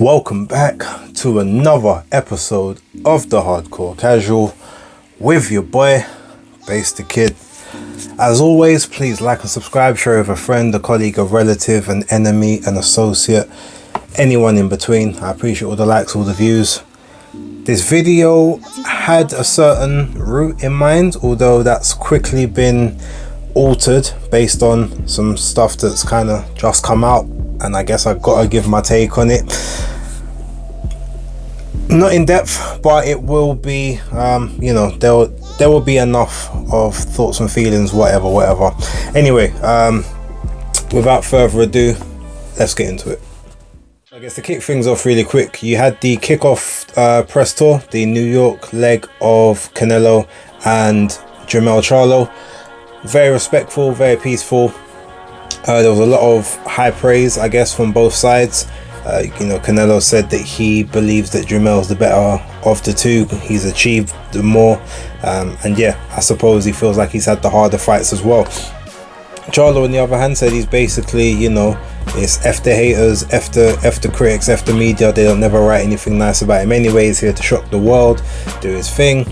Welcome back to another episode of The Hardcore Casual with your boy, Base the Kid. As always, please like and subscribe, share with a friend, a colleague, a relative, an enemy, an associate, anyone in between. I appreciate all the likes, all the views. This video had a certain route in mind, although that's quickly been altered based on some stuff that's kind of just come out, and I guess I've got to give my take on it. Not in depth, but it will be there will be enough of thoughts and feelings, whatever. Anyway, without further ado, let's get into it. I guess to kick things off really quick, you had the kickoff press tour, the New York leg of Canelo and Charlo. Very respectful, very peaceful. There was a lot of high praise, I guess, from both sides. Canelo said that he believes that Jamel's the better of the two. He's achieved the more, and yeah, I suppose he feels like he's had the harder fights as well. Charlo, on the other hand, said he's basically, it's F the haters, F the critics, F the media. They don't never write anything nice about him anyway. He's here to shock the world, do his thing.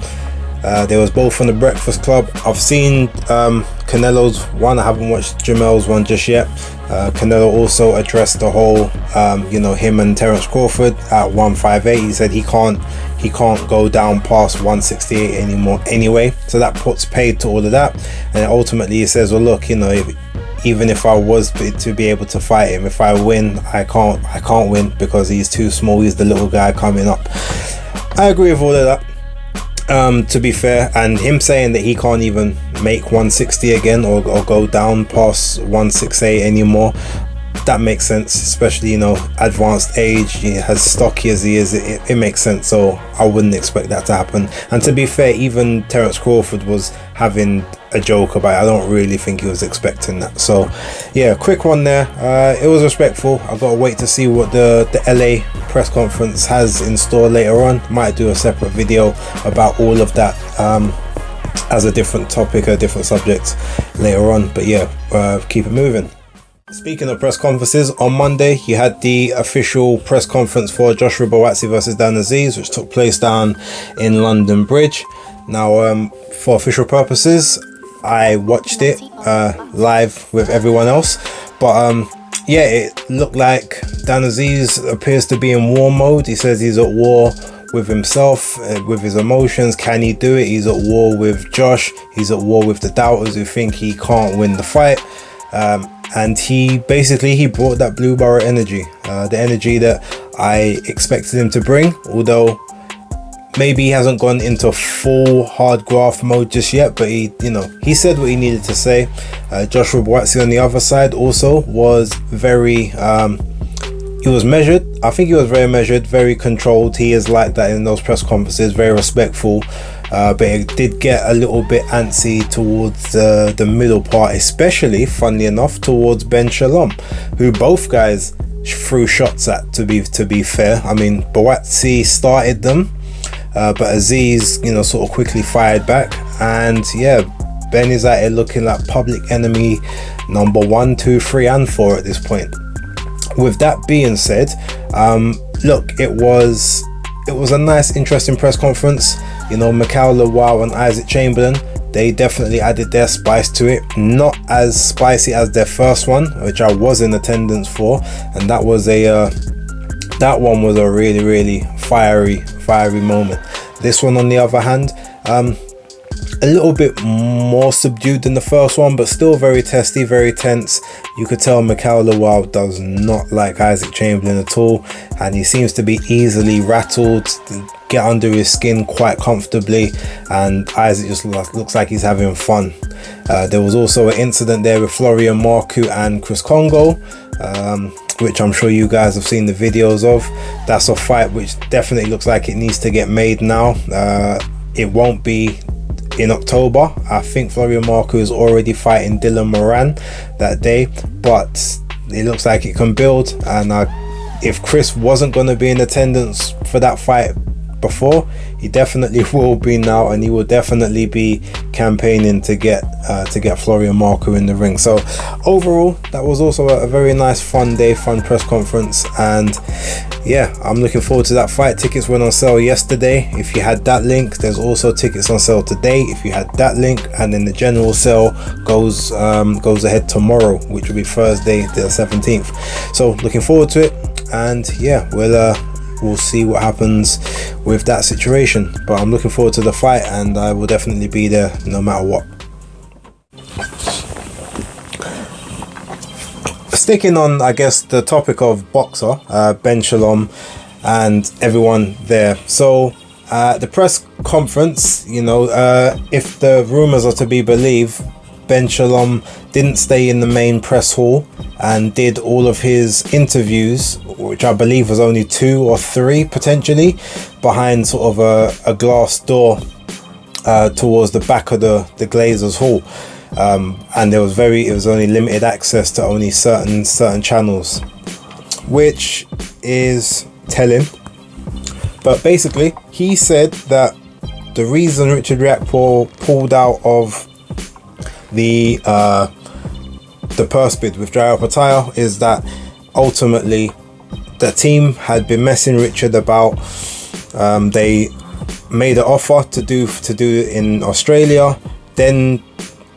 They was both on the Breakfast Club. I've seen Canelo's one. I haven't watched Jamel's one just yet. Canelo also addressed the whole him and Terence Crawford at 158. He said he can't go down past 168 anymore anyway, so that puts paid to all of that. And ultimately he says, well, look, even if I was to be able to fight him, if I win, I can't win because he's too small. He's the little guy coming up. I agree with all of that. To be fair, and him saying that he can't even make 160 again or go down past 168 anymore, that makes sense, especially advanced age. He as stocky as he is, it makes sense, so I wouldn't expect that to happen. And to be fair, even Terence Crawford was having a joke about it. I don't really think he was expecting that. So yeah, quick one there. It was respectful. I've got to wait to see what the LA press conference has in store later on. Might do a separate video about all of that as a different topic, a different subject later on, but yeah, keep it moving. Speaking of press conferences, on Monday you had the official press conference for Joshua Buatsi versus Dan Aziz, which took place down in London Bridge. Now, for official purposes, I watched it live with everyone else, but yeah, it looked like Dan Aziz appears to be in war mode. He says he's at war with himself, with his emotions. Can he do it? He's at war with Josh. He's at war with the doubters who think he can't win the fight. And he brought that Blue Borough energy, the energy that I expected him to bring, although maybe he hasn't gone into full hard graft mode just yet, but he said what he needed to say. Joshua Buatsi on the other side also was very, he was measured. I think he was very measured, very controlled. He is like that in those press conferences, very respectful. But it did get a little bit antsy towards the middle part, especially, funnily enough, towards Ben Shalom, who both guys threw shots at, to be fair. I mean, Buatsi started them, but Aziz, sort of quickly fired back. And yeah, Ben is at it looking like public enemy number 1, 2, 3 and 4 at this point. With that being said, look, it was a nice, interesting press conference. Mikhail Lawal and Isaac Chamberlain, they definitely added their spice to it. Not as spicy as their first one, which I was in attendance for, and that one was a really, really fiery moment. This one, on the other hand, a little bit more subdued than the first one, but still very testy, very tense. You could tell Mikhail Lawal does not like Isaac Chamberlain at all, and he seems to be easily rattled, get under his skin quite comfortably, and Isaac just looks like he's having fun. There was also an incident there with Florian Marku and Chris Congo, which I'm sure you guys have seen the videos of. That's a fight which definitely looks like it needs to get made now. It won't be in October. I think Florian Marku is already fighting Dylan Moran that day, but it looks like it can build. And if Chris wasn't going to be in attendance for that fight before, He definitely will be now, and he will definitely be campaigning to get Florian Marco in the ring. So overall, that was also a very nice, fun day, fun press conference, and yeah, I'm looking forward to that fight. Tickets went on sale yesterday. If you had that link, there's also tickets on sale today if you had that link, and then the general sale goes ahead tomorrow, which will be Thursday the 17th. So looking forward to it, and yeah, we'll see what happens with that situation. But I'm looking forward to the fight, and I will definitely be there no matter what. Sticking on, I guess, the topic of boxer, Ben Shalom and everyone there. So the press conference, if the rumors are to be believed, Ben Shalom didn't stay in the main press hall and did all of his interviews, which I believe was only 2 or 3 potentially, behind sort of a glass door towards the back of the Glazers hall. And it was only limited access to only certain channels, which is telling. But basically, he said that the reason Richard Riakporhe pulled out of the purse bid with Jaya Pattaya is that ultimately the team had been messing Richard about. They made an offer to do it in Australia. Then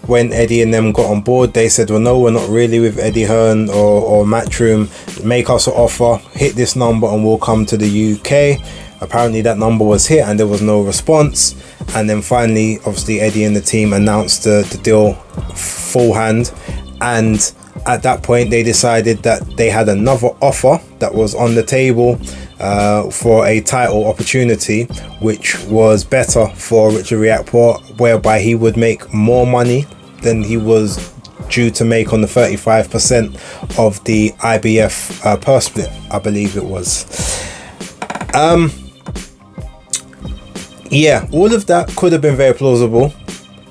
when Eddie and them got on board, they said, well, no, we're not really with Eddie Hearn or Matchroom. Make us an offer, hit this number and we'll come to the UK. Apparently that number was hit and there was no response. And then finally, obviously, Eddie and the team announced the deal full hand. And at that point, they decided that they had another offer that was on the table for a title opportunity, which was better for Richard Riakporhe, whereby he would make more money than he was due to make on the 35% of the IBF purse split, I believe it was. Yeah, all of that could have been very plausible.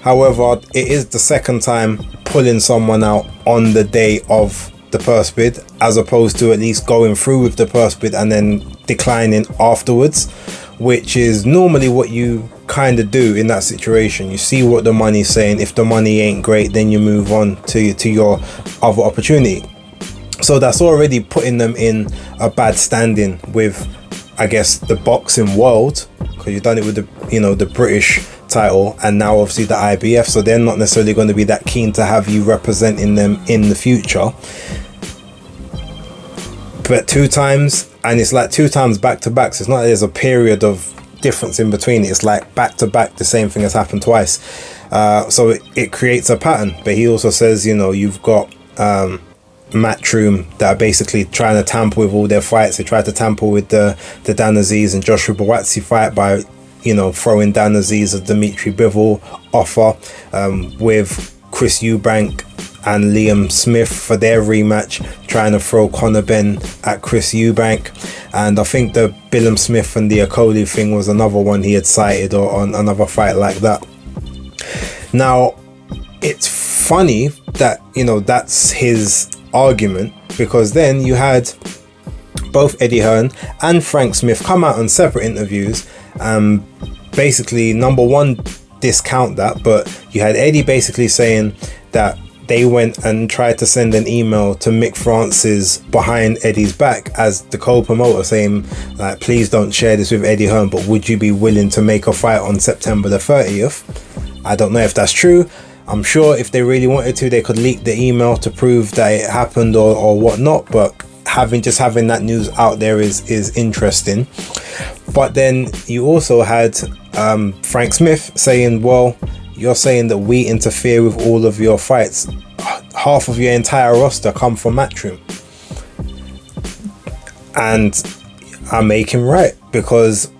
However, it is the second time pulling someone out on the day of the purse bid, as opposed to at least going through with the purse bid and then declining afterwards, which is normally what you kind of do in that situation. You see what the money's saying. If the money ain't great, then you move on to your other opportunity. So that's already putting them in a bad standing with, I guess, the boxing world, because you've done it with the British title and now obviously the IBF, so they're not necessarily going to be that keen to have you representing them in the future. But 2 times, and it's like 2 times back to back, so it's not like there's a period of difference in between. It's like back to back, the same thing has happened twice. So it creates a pattern. But he also says, you've got Matchroom that are basically trying to tamper with all their fights. They tried to tamper with the Dan Aziz and Joshua Buatsi fight by throwing Dan Aziz a Dimitri Bivol offer, with Chris Eubank and Liam Smith for their rematch, trying to throw Conor Benn at Chris Eubank. And I think the Billam Smith and the Okoli thing was another one he had cited, or on another fight like that. Now, it's funny that, that's his argument, because then you had both Eddie Hearn and Frank Smith come out on separate interviews and basically, number one, discount that. But you had Eddie basically saying that they went and tried to send an email to Mick Francis behind Eddie's back as the co-promoter, saying, like, please don't share this with Eddie Hearn, but would you be willing to make a fight on September the 30th? I don't know if that's true. I'm sure if they really wanted to, they could leak the email to prove that it happened or whatnot, but having that news out there is interesting. But then you also had Frank Smith saying, well, you're saying that we interfere with all of your fights. Half of your entire roster come from Matchroom. And I make him right, because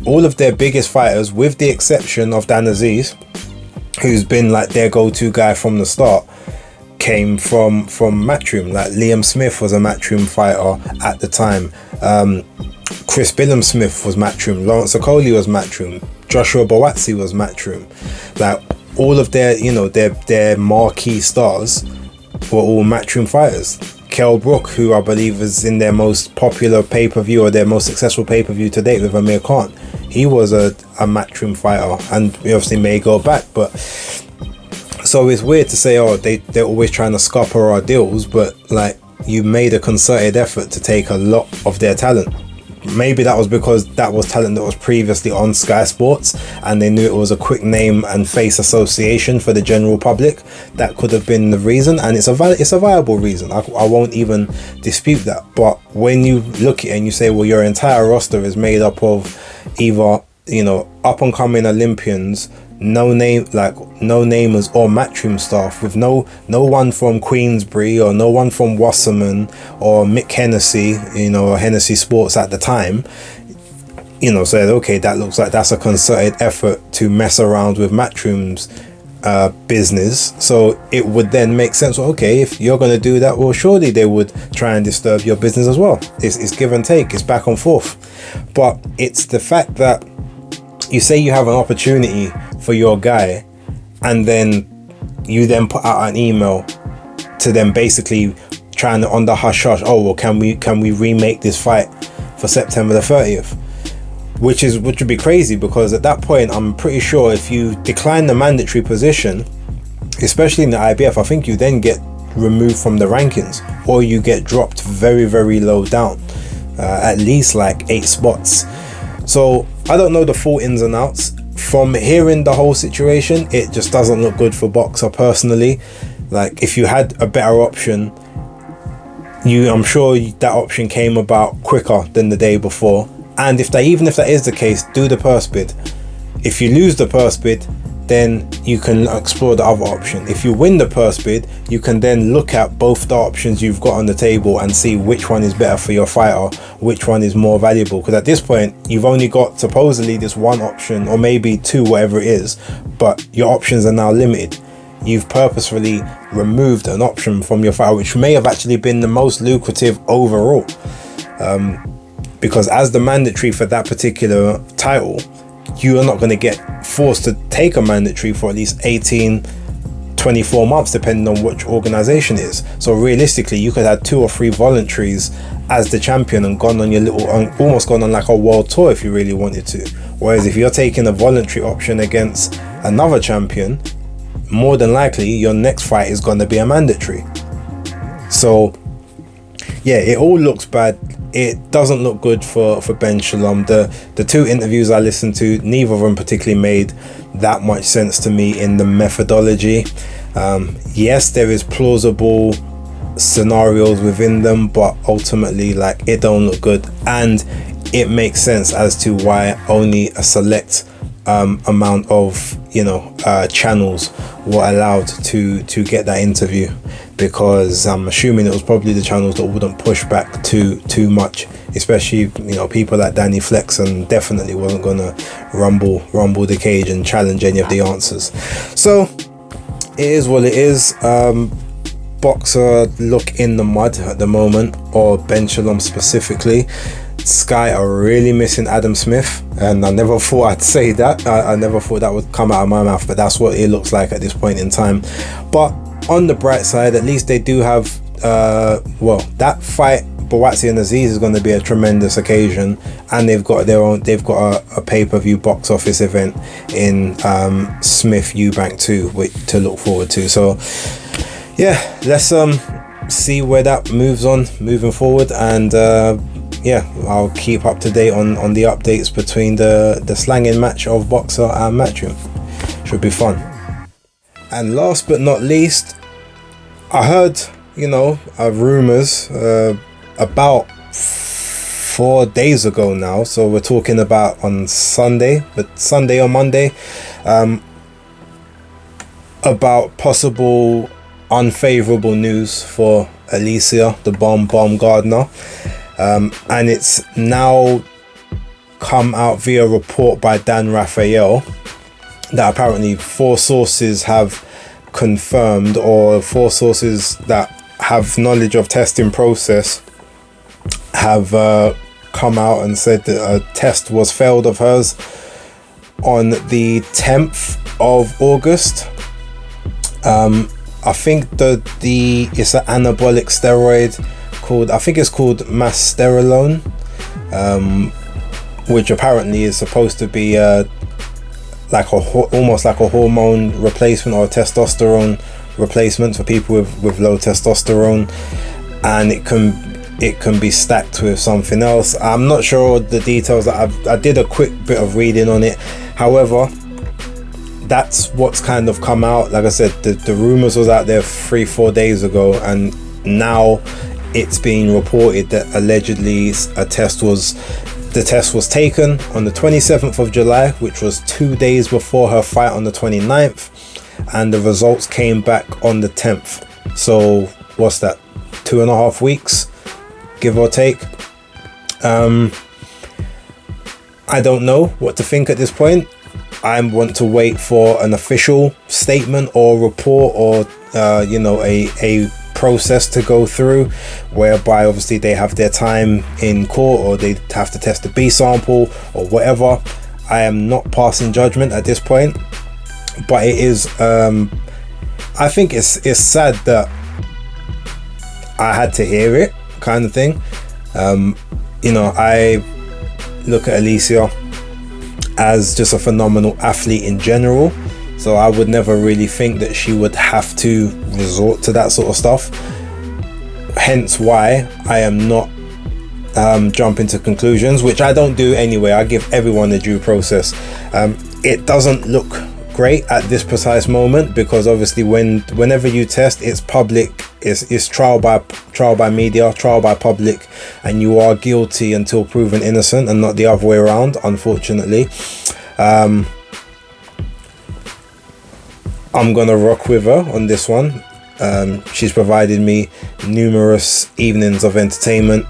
all of their biggest fighters, with the exception of Dan Aziz, who's been like their go-to guy from the start, came from Matchroom. Like Liam Smith was a Matchroom fighter at the time. Chris Billam Smith was Matchroom. Lawrence Okoli was Matchroom. Joshua Buatsi was Matchroom. Like all of their marquee stars were all Matchroom fighters. Kell Brook, who I believe is in their most popular pay-per-view, or their most successful pay-per-view to date with Amir Khan, he was a Matchroom fighter, and we obviously may go back, but so it's weird to say, oh, they're always trying to scupper our deals, but like, you made a concerted effort to take a lot of their talent. Maybe that was because that was talent that was previously on Sky Sports, and they knew it was a quick name and face association for the general public. That could have been the reason, and it's a viable reason. I won't even dispute that. But when you look at it and you say, well, your entire roster is made up of either, you know, up and coming Olympians, no namers or Matchroom staff, with no one from Queensbury or no one from Wasserman or Mick Hennessy, you know, or Hennessy Sports at the time, you know, said, okay, that looks like that's a concerted effort to mess around with Matchroom's business. So it would then make sense, well, okay, if you're going to do that, well, surely they would try and disturb your business as well. It's give and take, it's back and forth. But it's the fact that you say you have an opportunity for your guy, and then you then put out an email to them basically trying to, on the hush hush, oh, well, can we remake this fight for September the 30th, which would be crazy, because at that point I'm pretty sure if you decline the mandatory position, especially in the IBF, I think you then get removed from the rankings, or you get dropped very, very low down, at least like 8 spots. So I don't know the full ins and outs. From hearing the whole situation, it just doesn't look good for Boxer personally. Like, if you had a better option, I'm sure that option came about quicker than the day before. And even if that is the case, do the purse bid. If you lose the purse bid, then you can explore the other option. If you win the purse bid, you can then look at both the options you've got on the table and see which one is better for your fighter, which one is more valuable. Because at this point, you've only got supposedly this one option, or maybe 2, whatever it is, but your options are now limited. You've purposefully removed an option from your fighter, which may have actually been the most lucrative overall. Because as the mandatory for that particular title, you are not going to get forced to take a mandatory for at least 18-24 months, depending on which organization it is. So realistically, you could have 2 or 3 voluntaries as the champion and gone on your almost gone on like a world tour if you really wanted to. Whereas if you're taking a voluntary option against another champion, more than likely your next fight is going to be a mandatory. So yeah, it all looks bad. It doesn't look good for Ben Shalom. The 2 interviews I listened to, neither of them particularly made that much sense to me in the methodology. Yes, there is plausible scenarios within them, but ultimately, like, it don't look good, and it makes sense as to why only a select amount of, you know, channels were allowed to get that interview, because I'm assuming it was probably the channels that wouldn't push back too much, especially, you know, people like Danny Flex, and definitely wasn't gonna rumble the cage and challenge any of the answers. So it is what it is. Boxer look in the mud at the moment, or Ben Shalom specifically. Sky are really missing Adam Smith, and I never thought I'd say that. I never thought that would come out of my mouth, but that's what it looks like at this point in time. But on the bright side, at least they do have that fight, Buatsi and Aziz, is going to be a tremendous occasion, and they've got a pay-per-view box office event in Smith Eubank too, to look forward to. So yeah, let's see where that moves on moving forward, and yeah, I'll keep up to date on the updates between the slanging match of Boxer and Matchroom. Should be fun. And last but not least, I heard, you know, rumors about 4 days ago now, so we're talking about on Sunday or Monday, about possible unfavorable news for Alicia the Baumgardner. And it's now come out via report by Dan Raphael that apparently 4 sources have confirmed, or 4 sources that have knowledge of testing process have come out and said that a test was failed of hers on the 10th of August. I think it's an anabolic steroid called, I think it's called Masterolone, which apparently is supposed to be like almost like a hormone replacement or a testosterone replacement for people with low testosterone, and it can be stacked with something else. I'm not sure the details. I did a quick bit of reading on it. However, that's what's kind of come out. Like I said, the rumors was out there 3-4 days ago, and now it's being reported that allegedly the test was taken on the 27th of July, which was 2 days before her fight on the 29th, and the results came back on the 10th. So what's that, 2.5 weeks, give or take? I don't know what to think at this point. I want to wait for an official statement or report, or a process to go through, whereby obviously they have their time in court, or they have to test the B sample or whatever. I am not passing judgment at this point, but it is I think it's sad that I had to hear it, kind of thing. I look at Alicia as just a phenomenal athlete in general, so I would never really think that she would have to resort to that sort of stuff. Hence why I am not jumping to conclusions, which I don't do anyway. I give everyone a due process. It doesn't look great at this precise moment, because obviously whenever you test, it's public, it's trial by media, trial by public, and you are guilty until proven innocent, and not the other way around, unfortunately. I'm gonna rock with her on this one. She's provided me numerous evenings of entertainment,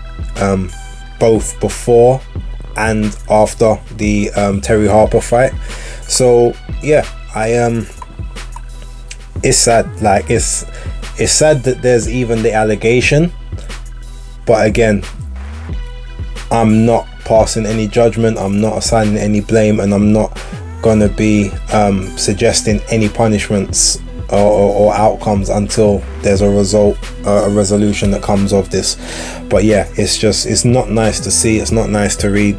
both before and after the Terry Harper fight. So yeah, it's sad. Like it's sad that there's even the allegation, but again, I'm not passing any judgment, I'm not assigning any blame, and I'm not gonna be suggesting any punishments or outcomes until there's a resolution that comes of this. But yeah, it's not nice to see, it's not nice to read,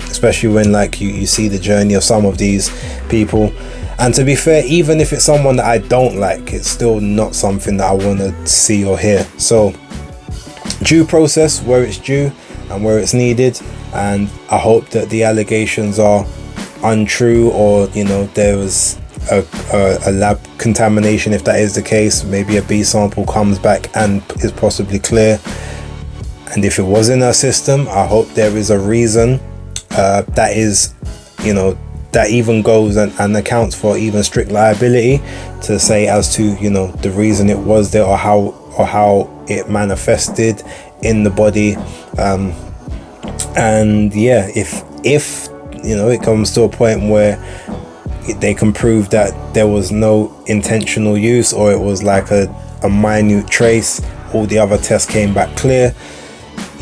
especially when like you see the journey of some of these people. And to be fair, even if it's someone that I don't like, it's still not something that I want to see or hear. So due process where it's due and where it's needed, and I hope that the allegations are untrue, or there was a lab contamination. If that is the case, maybe a B sample comes back and is possibly clear, and if it was in her system, I hope there is a reason that is that even goes and accounts for even strict liability, to say as to the reason it was there, or how it manifested in the body. And yeah, if it comes to a point where they can prove that there was no intentional use, or it was like a minute trace, all the other tests came back clear,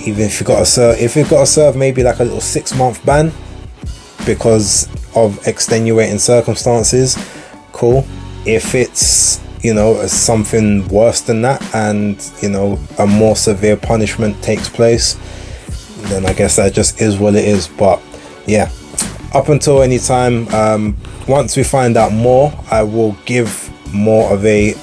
even if you've got to serve maybe like a little 6-month ban because of extenuating circumstances, cool. If it's something worse than that, and a more severe punishment takes place, then I guess that just is what it is. But yeah, up until any time, once we find out more, I will give more of a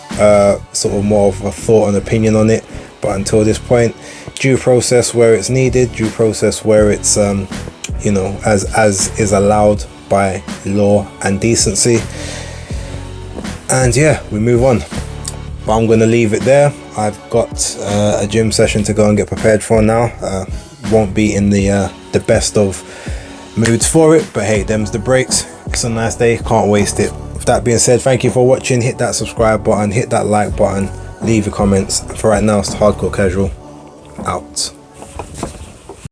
more of a thought and opinion on it. But until this point, due process where it's needed, due process where it's as is allowed by law and decency. And yeah, we move on. But I'm gonna leave it there. I've got a gym session to go and get prepared for now. Won't be in the best of moods for it, but hey, them's the breaks. It's a nice day, can't waste it. With that being said, thank you for watching. Hit that subscribe button, hit that like button, leave your comments. For right now, it's Hardcore Casual out.